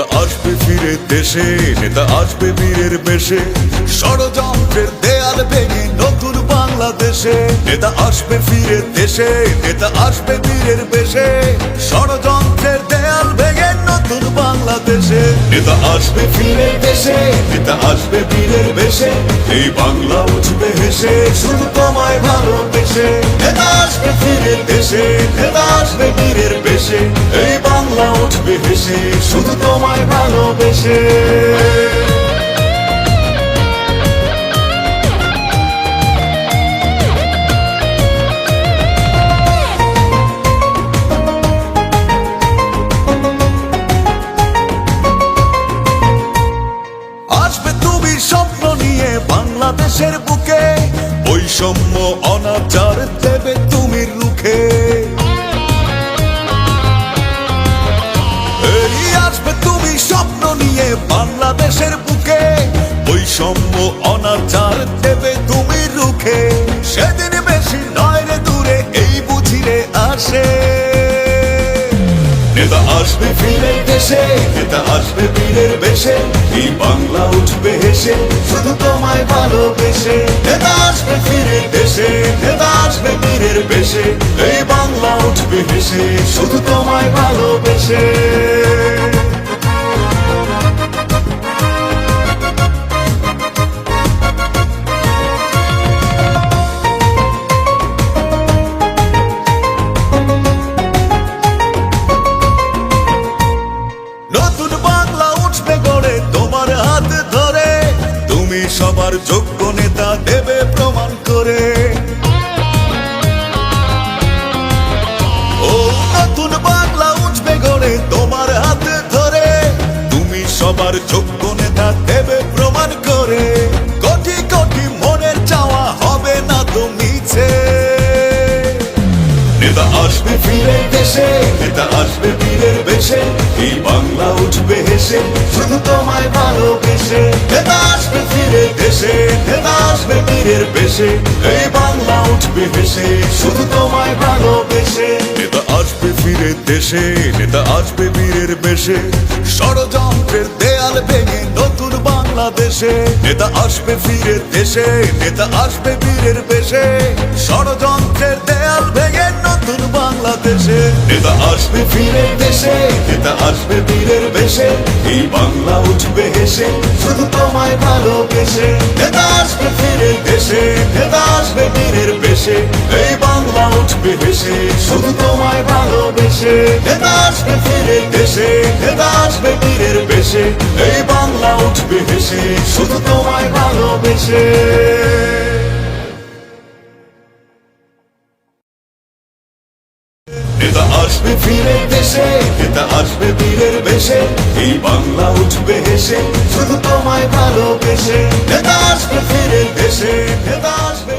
নেতা আসবে ফিরে দেশে, নেতা আসবে বীরের বেশে, ষড়যন্ত্রের দেয়াল ভেঙে নতুন বাংলাদেশে। নেতা আসবে ফিরে দেশে, নেতা আসবে বীরের বেশে, ষড়যন্ত্রের দেয়াল ভেঙে নতুন বাংলাদেশে। নেতা আসবে ফিরে দেশে, নেতা আসবে বীরের বেশে, এই বাংলা উঠবে হেসে শুধু তোমায় ভালোবেসে। নেতা আসবে ফিরে দেশে, নেতা আসবে বীরের বেশে, এই বাংলা উঠবে হেসে শুধু তোমায় ভালোবেসে। আসবে তুমি স্বপ্ন নিয়ে বাংলাদেশের বুকে, বৈষম্য অনাচার দেবে তুমি রুখে। আসবে তুমি স্বপ্ন নিয়ে বাংলাদেশের বুকে, বৈষম্য অনাচার দেবে তুমি রুখে। সেদিন বেশি নয় রে দূরে, এই বুঝিরে আসে। নেতা আসবে ফিরে দেশে, নেতা আসবে বীরের বেশে, এই বাংলা উঠবে হেসে শুধু তোমায় ভালোবেসে। নেতা আসবে ফিরে দেশে, নেতা আসবে বীরের বেশে, এই বাংলা উঠবে হেসে শুধু তোমায় ভালোবেসে। নতুন বাংলা উঠবে গড়ে তোমার হাত ধরে, তুমি সবার যোগ্য নেতা দেবে প্রমাণ করে। ও নতুন বাংলা উঠবে গড়ে তোমার হাত ধরে, তুমি সবার যোগ্য নেতা দেবে প্রমাণ করে। কোটি কোটি মনের চাওয়া হবে না তো মিছে। নেতা আসবে ফিরে দেশে, নেতা আসবে বীরের বেশে, এই বাংলা উঠবে হেসে শুধু তোমায় ভালোবেসে। নেতা আসবে ফিরে দেশে, নেতা আসবে বীরের বেশে, এই বাংলা উঠবে হেসে শুধু তোমায় ভালোবেসে। নেতা আসবে ফিরে দেশে, নেতা আসবে বীরের বেশে, ষড়যন্ত্রের দেয়াল ভেঙে নতুন বাংলাদেশে। নেতা আসবে ফিরে দেশে, নেতা আসবে বীরের বেশে, ষড়যন্ত্রের দেয়াল ভেঙে নতুন বাংলাদেশে। নেতা আসবে ফিরে দেশে, নেতা আসবে বীরের বেশে, এই বাংলা উঠবে হেসে শুধু তোমায় ভালোবেসে। নেতা আসবে ফিরে দেশে, নেতা আসবে বীরের বেশে, এই বাংলা উঠবে হেসে শুধু তোমায় ভালোবেসে। নেতা আসবে ফিরে দেশে, নেতা আসবে বীরের বেশে, এই বাংলা উঠবে হেসে শুধু তোমায় ভালোবেসে। নেতা আসবে ফিরে দেশে, নেতা আসবে বীরের বেশে, এই বাংলা উঠবে হেসে শুধু তোমায় ভালোবেসে। নেতা আসবে ফিরে দেশে, নেতা আসবে